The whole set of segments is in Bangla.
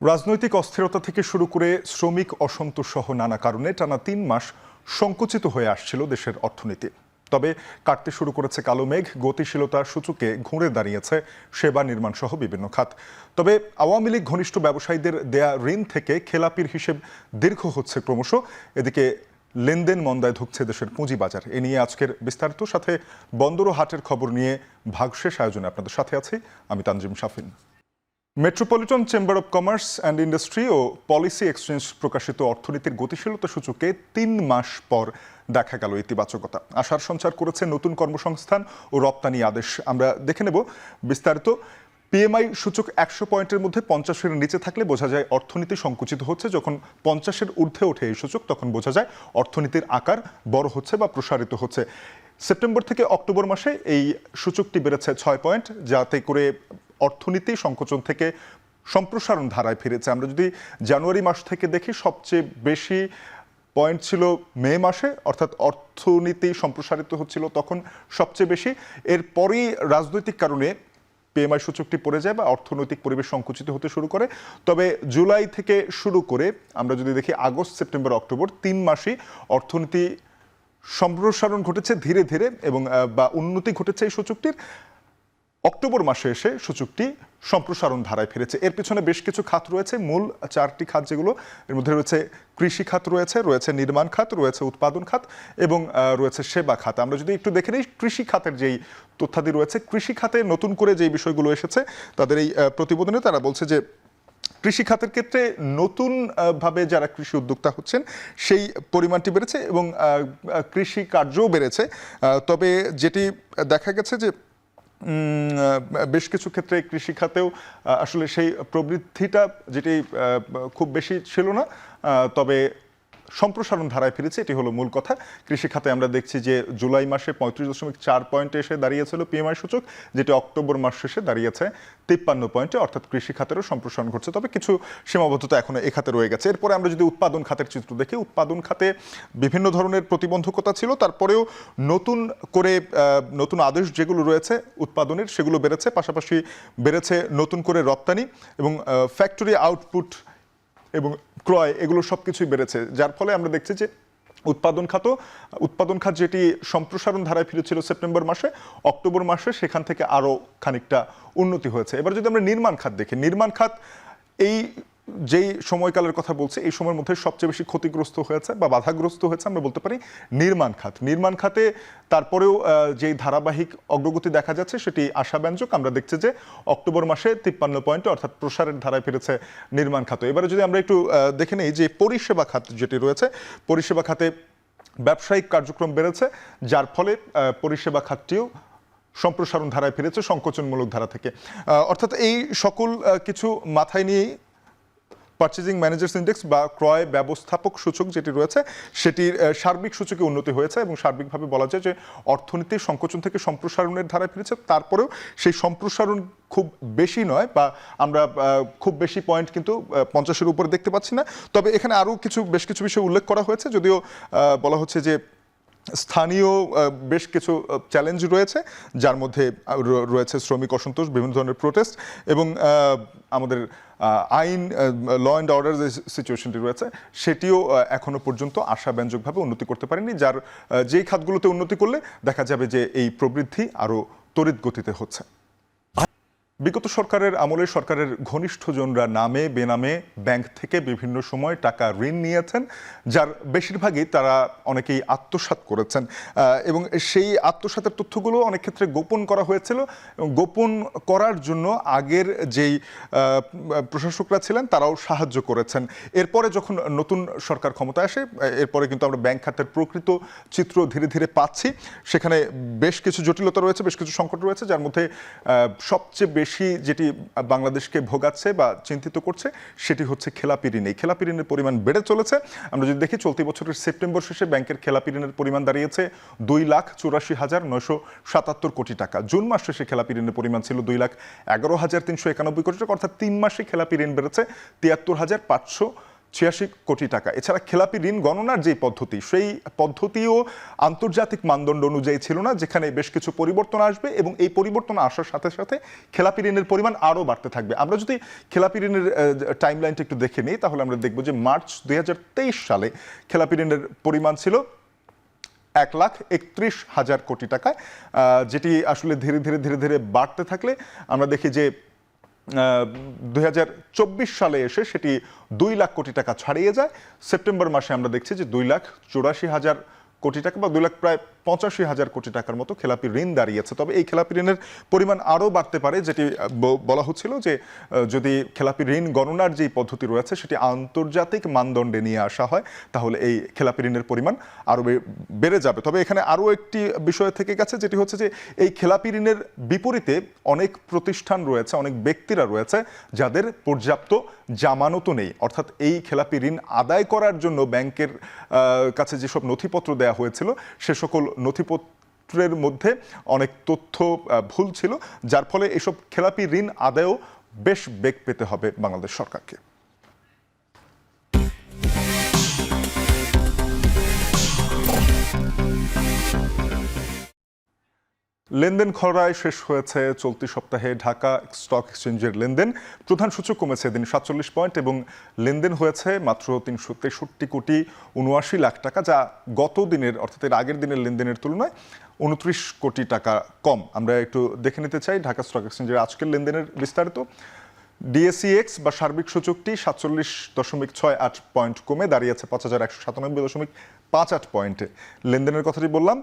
রাজনৈতিক অস্থিরতা থেকে শুরু করে শ্রমিক অসন্তোষ সহ নানা কারণে টানা ৩ মাস সংকুচিত হয়ে আসছিল দেশের অর্থনীতি। তবে কাটতে শুরু করেছে কালো মেঘ, গতিশীলতা সূচকে ঘুরে দাঁড়িয়েছে সেবা নির্মাণ সহ বিভিন্ন খাত। তবে আওয়ামী লীগ ঘনিষ্ঠ ব্যবসায়ীদের দেয়া ঋণ থেকে খেলাপির হিসেব দীর্ঘ হচ্ছে ক্রমশ। এদিকে লেনদেন মন্দায় ঢুকছে দেশের পুঁজিবাজার। এ নিয়ে আজকের বিস্তারিত সাথে বন্দর ও হাটের খবর নিয়ে ভাগশেষ আয়োজনে আপনাদের সাথে আছি আমি Tanjim Shafin. Metropolitan chamber of commerce and industry ও পলিসি এক্সচেঞ্জ প্রকাশিত অর্থনীতির গতিশীলতা সূচকে ৩ মাস পর দেখা গেল ইতিবাচকতা। আশার সঞ্চার করেছে নতুন কর্মসংস্থান ও রপ্তানি আদেশ। আমরা দেখে নেব বিস্তারিত। পিএমআই সূচক ১০০ পয়েন্টের মধ্যে ৫০-এর নিচে থাকলে বোঝা যায় অর্থনীতি সংকুচিত হচ্ছে। যখন ৫০-এর ঊর্ধ্বে ওঠে এই সূচক তখন বোঝা যায় অর্থনীতির আকার বড় হচ্ছে বা প্রসারিত হচ্ছে। সেপ্টেম্বর থেকে অক্টোবর মাসে এই সূচকটি বেড়েছে ৬ পয়েন্ট, যাতে করে অর্থনীতি সংকোচন থেকে সম্প্রসারণ ধারায় ফিরেছে। আমরা যদি জানুয়ারি মাস থেকে দেখি, সবচেয়ে বেশি পয়েন্ট ছিল মে মাসে, অর্থাৎ অর্থনীতি সম্প্রসারিত হচ্ছিল তখন সবচেয়ে বেশি। এরপরই রাজনৈতিক কারণে পিএমআই সূচকটি পড়ে যায় বা অর্থনৈতিক পরিবেশ সংকুচিত হতে শুরু করে। তবে জুলাই থেকে শুরু করে আমরা যদি দেখি আগস্ট, সেপ্টেম্বর, অক্টোবর ৩ মাসই অর্থনীতি সম্প্রসারণ ঘটেছে ধীরে ধীরে এবং বা উন্নতি ঘটেছে এই সূচকটির। অক্টোবর মাসে এসে সূচকটি সম্প্রসারণ ধারায় ফিরেছে। এর পিছনে বেশ কিছু খাত রয়েছে, মূল 4টি খাত, যেগুলো এর মধ্যে রয়েছে কৃষি খাত, রয়েছে নির্মাণ খাত, রয়েছে উৎপাদন খাত এবং রয়েছে সেবা খাত। আমরা যদি একটু দেখে নিই কৃষি খাতের যেই তথ্যাদি রয়েছে, কৃষি খাতে নতুন করে যেই বিষয়গুলো এসেছে তাদের এই প্রতিবেদনে তারা বলছে যে কৃষি খাতের ক্ষেত্রে নতুন ভাবে যারা কৃষি উদ্যোক্তা হচ্ছেন সেই পরিমাণটি বেড়েছে এবং কৃষি কার্যও বেড়েছে। তবে যেটি দেখা গেছে যে বেশ কিছু ক্ষেত্রে কৃষি খাতেও আসলে সেই প্রবৃদ্ধিটা যেটি খুব বেশি ছিল না, তবে সম্প্রসারণ ধারায় ফিরেছে, এটি হলো মূল কথা। কৃষি খাতে আমরা দেখছি যে জুলাই মাসে ৩৫.৪ পয়েন্টে এসে দাঁড়িয়েছিল পিএমআই সূচক, যেটি অক্টোবর মাস শেষে দাঁড়িয়েছে ৫৩ পয়েন্টে, অর্থাৎ কৃষি খাতেরও সম্প্রসারণ ঘটছে। তবে কিছু সীমাবদ্ধতা এখনো এ খাতে রয়ে গেছে। এরপরে আমরা যদি উৎপাদন খাতের চিত্র দেখি, উৎপাদন খাতে বিভিন্ন ধরনের প্রতিবন্ধকতা ছিল, তারপরেও নতুন আদেশ যেগুলো রয়েছে উৎপাদনের সেগুলো বেড়েছে, পাশাপাশি বেড়েছে নতুন করে রপ্তানি এবং ফ্যাক্টরি আউটপুট এবং ক্রয়, এগুলো সব কিছুই বেড়েছে। যার ফলে আমরা দেখছি যে উৎপাদন খাত যেটি সম্প্রসারণ ধারায় ফিরেছিল সেপ্টেম্বর মাসে, অক্টোবর মাসে সেখান থেকে আরও খানিকটা উন্নতি হয়েছে। এবার যদি আমরা নির্মাণ খাত দেখি, নির্মাণ খাত এই যেই সময়কালের কথা বলছে এই সময়ের মধ্যে সবচেয়ে বেশি ক্ষতিগ্রস্ত হয়েছে বা বাধাগ্রস্ত হয়েছে আমরা বলতে পারি নির্মাণ খাতে। তারপরেও যেই ধারাবাহিক অগ্রগতি দেখা যাচ্ছে সেটি আশাব্যঞ্জক। আমরা দেখছি যে অক্টোবর মাসে ৫৩ পয়েন্টে, অর্থাৎ প্রসারের ধারায় ফিরেছে নির্মাণ খাত। এবারে যদি আমরা একটু দেখে নেই যে পরিষেবা খাত যেটি রয়েছে, পরিষেবা খাতে ব্যবসায়িক কার্যক্রম বেড়েছে, যার ফলে পরিষেবা খাতটিও সম্প্রসারণ ধারায় ফিরেছে সংকোচনমূলক ধারা থেকে। অর্থাৎ এই সকল কিছু মাথায় নিয়েই পারচেজিং ম্যানেজার্স ইন্ডেক্স বা ক্রয় ব্যবস্থাপক সূচক যেটি রয়েছে সেটির সার্বিক সূচকে উন্নতি হয়েছে এবং সার্বিকভাবে বলা যায় যে অর্থনীতির সংকোচন থেকে সম্প্রসারণের ধারায় ফিরেছে। তারপরেও সেই সম্প্রসারণ খুব বেশি নয়, বা আমরা খুব বেশি পয়েন্ট কিন্তু ৫০-এর উপরে দেখতে পাচ্ছি না। তবে এখানে আরও বেশ কিছু বিষয় উল্লেখ করা হয়েছে, যদিও বলা হচ্ছে যে স্থানীয় বেশ কিছু চ্যালেঞ্জ রয়েছে, যার মধ্যে রয়েছে শ্রমিক অসন্তোষ, বিভিন্ন ধরনের প্রোটেস্ট এবং আমাদের আইন, ল অ্যান্ড অর্ডার যে সিচুয়েশনটি রয়েছে সেটিও এখনো পর্যন্ত আশাব্যঞ্জকভাবে উন্নতি করতে পারেনি। যেই খাতগুলোতে উন্নতি করলে দেখা যাবে যে এই প্রবৃদ্ধি আরও তড়িৎ গতিতে হচ্ছে। বিগত সরকারের আমলে সরকারের ঘনিষ্ঠজনরা নামে বেনামে ব্যাংক থেকে বিভিন্ন সময় টাকা ঋণ নিয়েছেন, যার বেশিরভাগই তারা অনেকেই আত্মসাৎ করেছেন এবং সেই আত্মসাতের তথ্যগুলো অনেক ক্ষেত্রে গোপন করা হয়েছিল এবং গোপন করার জন্য আগের যেই প্রশাসকরা ছিলেন তারাও সাহায্য করেছেন। এরপরে যখন নতুন সরকার ক্ষমতায় আসে, এরপরে কিন্তু আমরা ব্যাংক খাতের প্রকৃত চিত্র ধীরে ধীরে পাচ্ছি। সেখানে বেশ কিছু জটিলতা রয়েছে, বেশ কিছু সংকট রয়েছে, যার মধ্যে সবচেয়ে বেশি যেটি বাংলাদেশকে ভোগাচ্ছে বা চিন্তিত করছে সেটি হচ্ছে খেলাপি ঋণ। এই খেলাপি ঋণের পরিমাণ বেড়ে চলেছে। আমরা যদি দেখি চলতি বছরের সেপ্টেম্বর শেষে ব্যাংকের খেলাপি ঋণের পরিমাণ দাঁড়িয়েছে 2,84,977 কোটি টাকা। জুন মাস শেষে খেলাপি ঋণের পরিমাণ ছিল 2,11,391 কোটি টাকা, অর্থাৎ 3 মাসে খেলাপি ঋণ বেড়েছে 73,500 কোটি টাকা। এছাড়া খেলাপি ঋণ গণনার যে পদ্ধতি, সেই পদ্ধতিও আন্তর্জাতিক মানদণ্ড অনুযায়ী ছিল না, যেখানে বেশ কিছু পরিবর্তন আসবে এবং এই পরিবর্তন আসার সাথে সাথে খেলাপি ঋণের পরিমাণ আরও বাড়তে থাকবে। আমরা যদি খেলাপি ঋণের টাইমলাইনটা একটু দেখে নিই, তাহলে আমরা দেখব যে মার্চ 2023 সালে খেলাপি ঋণের পরিমাণ ছিল 1,31,000 কোটি টাকায়, যেটি আসলে ধীরে ধীরে ধীরে ধীরে বাড়তে থাকলে আমরা দেখি যে 2024 সালে এসে সেটি 2 লাখ কোটি টাকা ছাড়িয়ে যায়। সেপ্টেম্বর মাসে আমরা দেখছি যে 2,84,000 কোটি টাকা বা 2,85,000 কোটি টাকার মতো খেলাপি ঋণ দাঁড়িয়েছে। তবে এই খেলাপি ঋণের পরিমাণ আরও বাড়তে পারে, যেটি বলা হচ্ছিল যে যদি খেলাপি ঋণ গণনার যেই পদ্ধতি রয়েছে সেটি আন্তর্জাতিক মানদণ্ডে নিয়ে আসা হয়, তাহলে এই খেলাপি ঋণের পরিমাণ আরও বেড়ে যাবে। তবে এখানে আরও একটি বিষয় থেকে গেছে, যেটি হচ্ছে যে এই খেলাপি ঋণের বিপরীতে অনেক প্রতিষ্ঠান রয়েছে, অনেক ব্যক্তিরা রয়েছে যাদের পর্যাপ্ত জামানতও নেই। অর্থাৎ এই খেলাপি ঋণ আদায় করার জন্য ব্যাংকের কাছে যেসব নথিপত্র দেওয়া হয়েছিল সে সকল নথিপত্রের মধ্যে অনেক তথ্য ভুল ছিল, যার ফলে এসব খেলাপি ঋণ আদায়ও বেশ বেগ পেতে হবে বাংলাদেশ সরকারকে। লেনদেন খরায় শেষ হয়েছে চলতি সপ্তাহে ঢাকা স্টক এক্সচেঞ্জের লেনদেন। প্রধান সূচক কমেছে এদিন 47 পয়েন্ট এবং লেনদেন হয়েছে মাত্র 363 কোটি 79 লাখ টাকা, যা গত দিনের অর্থাৎ এর আগের দিনের লেনদেনের তুলনায় 29 কোটি টাকা কম। আমরা একটু দেখে নিতে চাই ঢাকা স্টক এক্সচেঞ্জের আজকের লেনদেনের বিস্তারিত। ডিএসইএক্স বা সার্বিক সূচকটি 47.68 পয়েন্ট কমে দাঁড়িয়েছে 5197.58 পয়েন্টে। লেনদেনের কথাটি বললাম।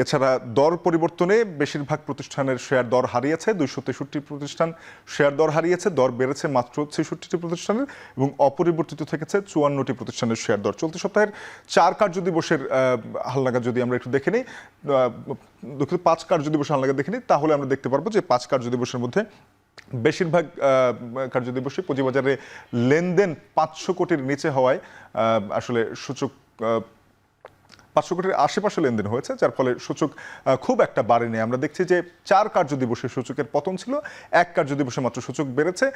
এছাড়া দর পরিবর্তনে বেশিরভাগ প্রতিষ্ঠানের শেয়ার দর হারিয়েছে, 263 প্রতিষ্ঠান শেয়ার দর হারিয়েছে, দর বেড়েছে মাত্র 66টি প্রতিষ্ঠানের এবং অপরিবর্তিত থেকেছে 54টি প্রতিষ্ঠানের শেয়ার দর। চলতি সপ্তাহের 4 কার্যদিবসের হালনাগাদ যদি আমরা একটু দেখে নিই, 5 কার্যদিবসের হালনাগাদ দেখে নিই, তাহলে আমরা দেখতে পারবো যে 5 কার্যদিবসের মধ্যে বেশিরভাগ কার্যদিবসে পুঁজিবাজারে লেনদেন 500 কোটির নিচে হওয়ায় আসলে সূচক 500 কোটির আশেপাশে লেনদেন হয়েছে, যার ফলে সূচক খুব একটা বাড়েনি। আমরা দেখছি যে 4 কার্যদিবসে সূচকের পতন ছিল, 1 কার্যদিবসে মাত্র সূচক বেড়েছে।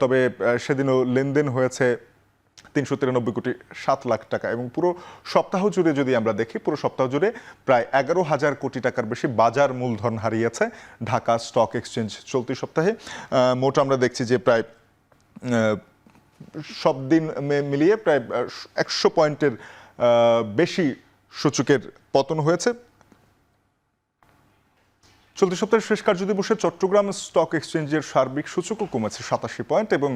তবে সেদিনও লেনদেন হয়েছে 393 কোটি 7 লাখ টাকা এবং পুরো সপ্তাহ জুড়ে যদি আমরা দেখি, পুরো সপ্তাহ জুড়ে প্রায় 11,000 কোটি টাকার বেশি বাজার মূলধন হারিয়েছে ঢাকা স্টক এক্সচেঞ্জ চলতি সপ্তাহে। মোট আমরা দেখছি যে প্রায় সব দিন মিলিয়ে প্রায় 100 পয়েন্টের বেশি সূচকের পতন হয়েছে। চলতি সপ্তাহের শেষ কার্যদিবসে চট্টগ্রাম স্টক এক্সচেঞ্জের সার্বিক সূচকও কমেছে 87 পয়েন্ট এবং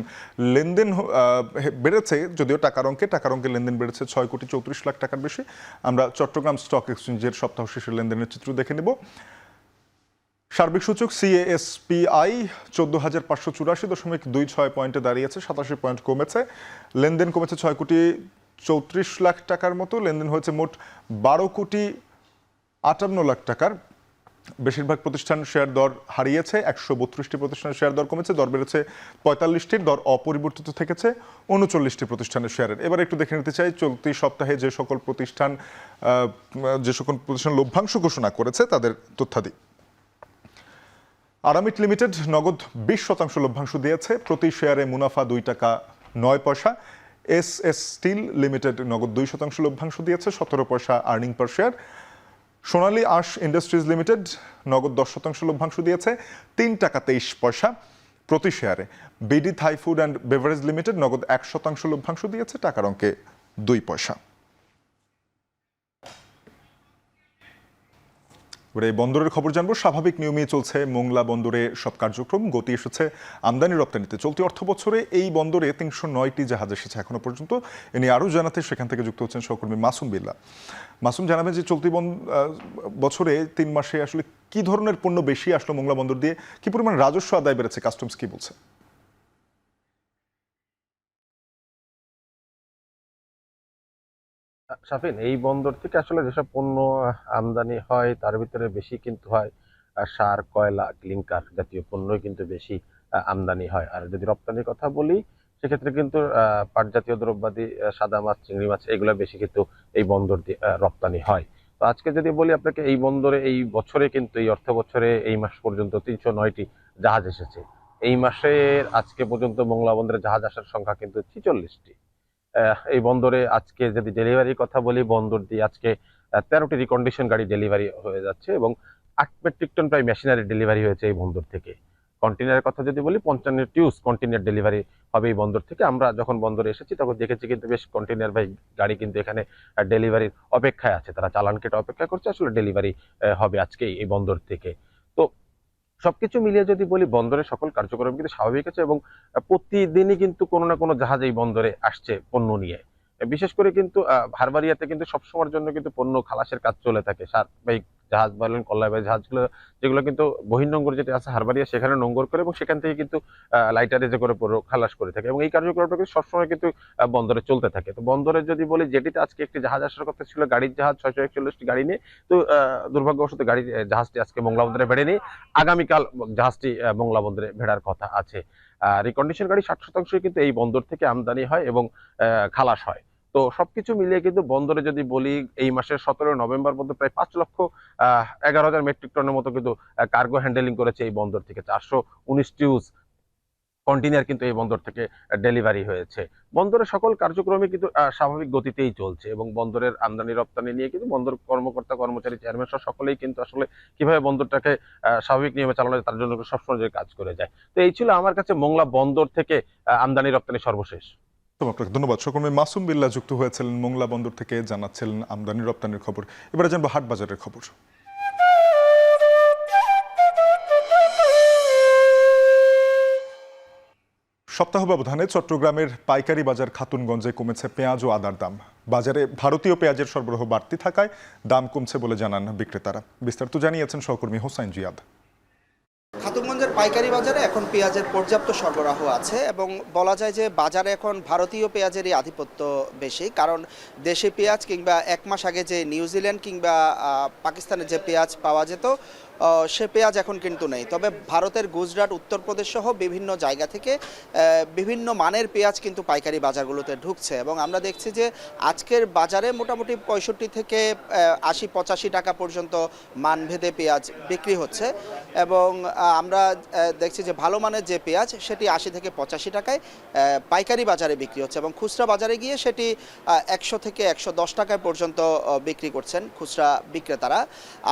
লেনদেন বেড়েছে, যদিও টাকার অঙ্কে লেনদেন বেড়েছে 6 কোটি 34 লাখ টাকার বেশি। আমরা চট্টগ্রাম স্টক এক্সচেঞ্জের সপ্তাহ শেষের লেনদেনের চিত্র দেখে নেব। সার্বিক সূচক সিএএসপিআই 14,584.26 পয়েন্টে দাঁড়িয়েছে, 87 পয়েন্ট কমেছে। লেনদেন কমেছে 6 কোটি 34 লাখ টাকার মতো। লেনদেন হয়েছে মোট 12 কোটি 58 লাখ টাকার। বেশিরভাগ প্রতিষ্ঠান শেয়ার দর হারিয়েছে, 132টি প্রতিষ্ঠানের শেয়ার দর কমেছে, দর বেড়েছে 45টির, দর অপরিবর্তিত থেকেছে 39টি প্রতিষ্ঠানের শেয়ারের। এবার একটু দেখে নিতে চাই চলতি সপ্তাহে যে সকল প্রতিষ্ঠান লভ্যাংশ ঘোষণা করেছে তাদের তথ্যাদি। আরামিট লিমিটেড নগদ 20% লভ্যাংশ দিয়েছে, প্রতি শেয়ারে মুনাফা 2 টাকা 9 পয়সা। এসএস স্টিল লিমিটেড নগদ 2% লভ্যাংশ দিয়েছে, 17 পয়সা আর্নিং পার শেয়ার। সোনালী আশ ইন্ডাস্ট্রিজ লিমিটেড নগদ 10% লভ্যাংশ দিয়েছে, 3 টাকা 23 পয়সা প্রতি শেয়ারে। BD Thai food and beverage limited নগদ 1% লভ্যাংশ দিয়েছে, টাকার অঙ্কে 2 পয়সা। এই বন্দরের খবর জানবো। স্বাভাবিক নিয়মেই চলছে মোংলা বন্দরে সব কার্যক্রম, গতি এসেছে আমদানি রপ্তানিতে। চলতি অর্থ বছরে এই বন্দরে 309টি জাহাজ এসেছে এখনো পর্যন্ত। এ নিয়ে আরও জানাতে সেখান থেকে যুক্ত হচ্ছেন সহকর্মী মাসুম বিল্লাহ। মাসুম, জানাবেন যে চলতি বছরে 3 মাসে আসলে কি ধরনের পণ্য বেশি আসলো মোংলা বন্দর দিয়ে, কি পরিমাণ রাজস্ব আদায় বেড়েছে, কাস্টমস কি বলছে? শাফিন, এই বন্দর থেকে আসলে যেসব পণ্য আমদানি হয় তার ভিতরে বেশি কিন্তু হয় সার, কয়লা, ক্লিংকার জাতীয় পণ্যই কিন্তু বেশি আমদানি হয়। আর যদি রপ্তানির কথা বলি সেক্ষেত্রে কিন্তু পাট জাতীয় দ্রব্যাদি, সাদা মাছ, চিংড়ি মাছ এগুলো বেশি কিন্তু এই বন্দর দিয়ে রপ্তানি হয়। তো আজকে যদি বলি আপনাকে, এই বন্দরে এই বছরে কিন্তু এই অর্থ বছরে এই মাস পর্যন্ত 309টি জাহাজ এসেছে। এই মাসের আজকে পর্যন্ত মোংলা বন্দরে জাহাজ আসার সংখ্যা কিন্তু 46টি। এই বন্দরে আজকে যদি ডেলিভারির কথা বলি, বন্দর দিয়ে আজকে 13টি রিকন্ডিশন গাড়ি ডেলিভারি হয়ে যাচ্ছে এবং 8 মেট্রিক টন প্রায় মেশিনারি ডেলিভারি হয়েছে এই বন্দর থেকে। কন্টেনারের কথা যদি বলি, 55 কন্টেনার ডেলিভারি হবে এই বন্দর থেকে। আমরা যখন বন্দরে এসেছি তখন দেখেছি কিন্তু বেশ কন্টেনার ভাই গাড়ি কিন্তু এখানে ডেলিভারির অপেক্ষায় আছে, তারা চালান কেটে অপেক্ষা করছে, আসলে ডেলিভারি হবে আজকে এই বন্দর থেকে। তো সবকিছু মিলিয়ে যদি বলি, বন্দরের সকল কার্যক্রম কিন্তু স্বাভাবিক আছে এবং প্রতিদিনই কিন্তু কোনো না কোনো জাহাজ এই বন্দরে আসছে পণ্য নিয়ে। বিশেষ করে কিন্তু হারবারিয়াতে কিন্তু সবসময়ের জন্য কিন্তু পণ্য খালাসের কাজ চলে থাকে। সাপ্তাহিক জাহাজ বলেন, কল্যাণবাহী জাহাজগুলো যেগুলো কিন্তু বহির্নোঙর যেটা আছে হারবারিয়া, সেখানে নোঙর করে এবং সেখান থেকে কিন্তু লাইটারেজে করে পণ্য খালাস করে থাকে এবং এই কার্যক্রমটা কিন্তু সবসময় কিন্তু বন্দরে চলতে থাকে। তো বন্দরে যদি বলি, যেটিতে আজকে একটি জাহাজ আসার কথা ছিল, গাড়ির জাহাজ 641টি গাড়ি নিয়ে, তো দুর্ভাগ্যবশত গাড়ির জাহাজটি আজকে মোংলা বন্দরে বেড়েনি। আগামীকাল জাহাজটি মোংলা বন্দরে ভেড়ার কথা আছে। রিকন্ডিশন গাড়ি 60% কিন্তু এই বন্দর থেকে আমদানি হয় এবং খালাস হয়। তো সবকিছু মিলিয়ে কিন্তু বন্দরে যদি বলি, এই মাসের 17 নভেম্বর পর্যন্ত প্রায় 5,11,000 মেট্রিক টনের মতো কিন্তু কার্গো হ্যান্ডেলিং করেছে এই বন্দর থেকে। 419 কন্টেইনার কিন্তু এই বন্দর থেকে ডেলিভারি হয়েছে। বন্দরের সকল কার্যক্রমে কিন্তু স্বাভাবিক গতিতেই চলছে এবং বন্দরের আমদানি রপ্তানি নিয়ে কিন্তু বন্দর কর্মকর্তা কর্মচারী চেয়ারম্যান সহ সকলেই কিন্তু আসলে কিভাবে বন্দরটাকে স্বাভাবিক নিয়মে চালানো যায় তার জন্য সবসময় যে কাজ করে যায়। তো এই ছিল আমার কাছে মোংলা বন্দর থেকে আমদানি রপ্তানি সর্বশেষ। তো আপনাকে ধন্যবাদ। সহকর্মী মাসুম বিল্লাহ যুক্ত হয়েছিলেন মোংলা বন্দর থেকে, জানাচ্ছিলেন আমদানি রপ্তানির খবর। এবারে জানবো হাট বাজারের খবর। সপ্তাহ ব্যবধানে চট্টগ্রামের পাইকারি বাজার খাতুনগঞ্জে কমেছে পেঁয়াজ ও আদার দাম। বাজারে ভারতীয় পেঁয়াজের সরবরাহ বাড়তি থাকায় দাম কমছে বলে জানান বিক্রেতারা। বিস্তারিত জানিয়েছেন সহকর্মী হোসাইন জিয়াদ। খাতুনগঞ্জের পাইকারি বাজারে এখন পেঁয়াজের পর্যাপ্ত সরবরাহ আছে এবং বলা যায় যে বাজারে এখন ভারতীয় পেঁয়াজেরই আধিপত্য বেশি, কারণ দেশি পেঁয়াজ কিংবা এক মাস আগে যে নিউজিল্যান্ড কিংবা পাকিস্তানের যে পেঁয়াজ পাওয়া যেত সে পেঁয়াজ এখন কিন্তু নেই। তবে ভারতের গুজরাট, উত্তরপ্রদেশ সহ বিভিন্ন জায়গা থেকে বিভিন্ন মানের পেঁয়াজ কিন্তু পাইকারি বাজারগুলোতে ঢুকছে এবং আমরা দেখছি যে আজকের বাজারে মোটামুটি 65 থেকে 80-85 টাকা পর্যন্ত মানভেদে পেঁয়াজ বিক্রি হচ্ছে এবং আমরা দেখছি যে ভালো মানের যে পেঁয়াজ সেটি 80 থেকে 85 টাকায় পাইকারি বাজারে বিক্রি হচ্ছে এবং খুচরা বাজারে গিয়ে সেটি 100 থেকে 110 টাকায় পর্যন্ত বিক্রি করছেন খুচরা বিক্রেতারা।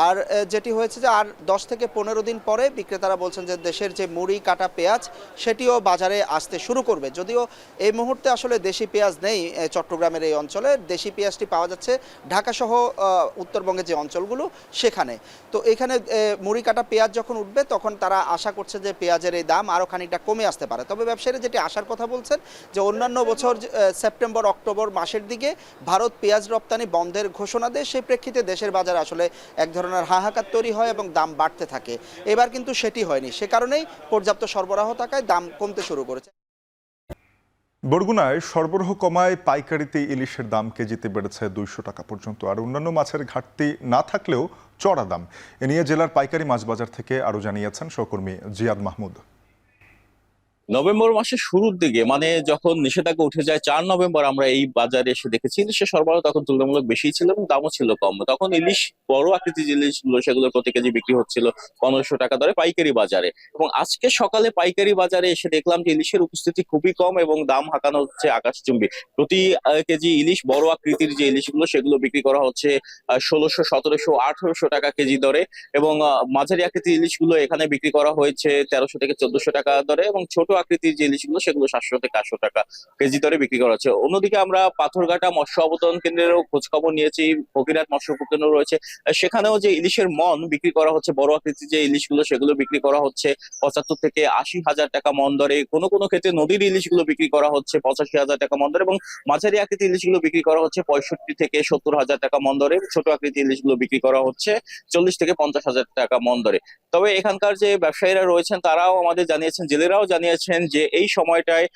আর যেটি হয়েছে যে আর 10 থেকে 15 দিন পরে বিক্রেতারা বলছেন যে দেশের যে মুড়ি কাটা পেঁয়াজ সেটিও বাজারে আসতে শুরু করবে। যদিও এই মুহূর্তে আসলে দেশি পেঁয়াজ নেই চট্টগ্রামের এই অঞ্চলে, দেশি পেঁয়াজটি পাওয়া যাচ্ছে ঢাকা সহ উত্তরবঙ্গের যে অঞ্চলগুলো সেখানে। তো এখানে মুড়ি কাটা পেঁয়াজ যখন উঠবে তখন তারা আশা করছে যে পেঁয়াজের এই দাম আরও খানিকটা কমে আসতে পারে। তবে ব্যবসায়ীরা যেটি আশার কথা বলছেন যে অন্যান্য বছর সেপ্টেম্বর অক্টোবর মাসের দিকে ভারত পেঁয়াজ রপ্তানি বন্ধের ঘোষণা দেয়, সেই প্রেক্ষিতে দেশের বাজারে আসলে এক ধরনের হাহাকার তৈরি হয় এবং দাম বাড়তে থাকে। এবার কিন্তু সেটি হয়নি, সে কারণেই পর্যাপ্ত সরবরাহ থাকায় দাম কমতে শুরু করেছে। বরগুনায় সরবরাহ কমায় পাইকারিতে ইলিশের দাম কেজিতে বেড়েছে 200 টাকা পর্যন্ত। আর অন্যান্য মাছের ঘাটতি না থাকলেও চড়া দাম। এ নিয়ে জেলার পাইকারি মাছ বাজার থেকে আরও জানিয়েছেন সহকর্মী জিয়াদ মাহমুদ। নভেম্বর মাসের শুরুর দিকে, মানে যখন নিষেধাজ্ঞা উঠে যায় 4 নভেম্বর, আমরা এই বাজারে এসে দেখেছি ইলিশের সরবরাহ তখন তুলনামূলক বেশি ছিল এবং দামও ছিল কম। তখন ইলিশ, বড় আকৃতির যে ইলিশগুলো সেগুলো প্রতি কেজি বিক্রি হচ্ছিল 1500 টাকা দরে পাইকারি বাজারে। এবং আজকে সকালে পাইকারি বাজারে এসে দেখলাম যে ইলিশের উপস্থিতি খুবই কম এবং দাম হাঁকানো হচ্ছে আকাশচুম্বী। প্রতি কেজি ইলিশ, বড় আকৃতির যে ইলিশগুলো সেগুলো বিক্রি করা হচ্ছে 1600, 1700, 1800 টাকা কেজি দরে এবং মাঝারি আকৃতির ইলিশগুলো এখানে বিক্রি করা হয়েছে 1300 থেকে 1400 টাকা দরে এবং ছোট আকৃতির যে ইলিশগুলো সেগুলো 700 থেকে 800 টাকা কেজি দরে বিক্রি করা হচ্ছে। অন্যদিকে আমরা পাথরঘাটা মৎস্য অবতরণ কেন্দ্রেরও খোঁজ খবর নিয়েছি, ফকিরহাট মৎস্য কেন্দ্র রয়েছে, সেখানেও যে ইলিশের মন বিক্রি করা হচ্ছে, বড় আকৃতির যে ইলিশগুলো সেগুলো বিক্রি করা হচ্ছে 75 থেকে 80,000 টাকা মন দরে। কোনো কোনো ক্ষেত্রে নদীর ইলিশগুলো বিক্রি করা হচ্ছে 85,000 টাকা মন দরে এবং মাঝারি আকৃতির ইলিশগুলো বিক্রি করা হচ্ছে 65 থেকে 70,000 টাকা মন দরে। ছোট আকৃতির ইলিশগুলো বিক্রি করা হচ্ছে 40 থেকে 50,000 টাকা মন দরে। তবে এখানকার যে ব্যবসায়ীরা রয়েছেন তারাও আমাদের জানিয়েছেন, জেলেরাও জানিয়েছেন যে এই সময়টায়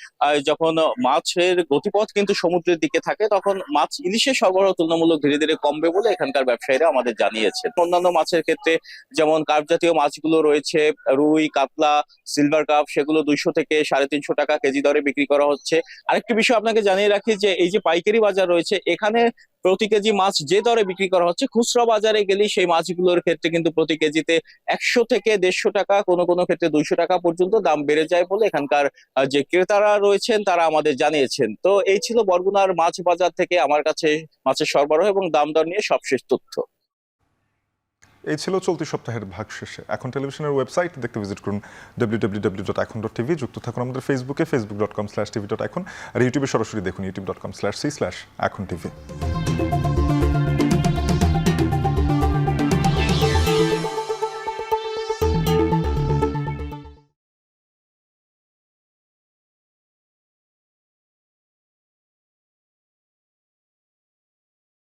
যখন মাছের গতিপথ কিন্তু সমুদ্রের দিকে থাকে তখন মাছ, ইলিশের সরবরাহ তুলনামূলক ধীরে ধীরে কমবে বলে এখানকার ব্যবসায়ীরা আমাদের জানিয়েছেন। অন্যান্য মাছের ক্ষেত্রে যেমন কার্প জাতীয় মাছগুলো রয়েছে, রুই, কাতলা, সিলভার কাপ, সেগুলো 200 থেকে 350 টাকা কেজি দরে বিক্রি করা হচ্ছে। আরেকটি বিষয় আপনাকে জানিয়ে রাখি যে এই যে পাইকারি বাজার রয়েছে এখানে প্রতি কেজি মাছ যে দরে বিক্রি করা হচ্ছে, খুচরা বাজারে গেলে সেই মাছগুলোর ক্ষেত্রে কিন্তু প্রতি কেজিতে 100 থেকে 150 টাকা, কোনো কোনো ক্ষেত্রে 200 টাকা পর্যন্ত দাম বেড়ে যায় বলে এখানকার যে ক্রেতারা রয়েছেন তারা আমাদের জানিয়েছেন। তো এই ছিল বরগুনার মাছ বাজার থেকে আমার কাছে মাছের সরবরাহ এবং দাম দর নিয়ে সবশেষ তথ্য। এই ছিল চলতি সপ্তাহের ভাগশেষে। এখন টেলিভিশনের ওয়েবসাইট দেখতে ভিজিট করুন www.এখন.tv। যুক্ত থাকুন আমাদের ফেসবুকে facebook.com/tv.এখন, আর ইউটিউবে সরাসরি দেখুন youtube.com/c/এখন tv।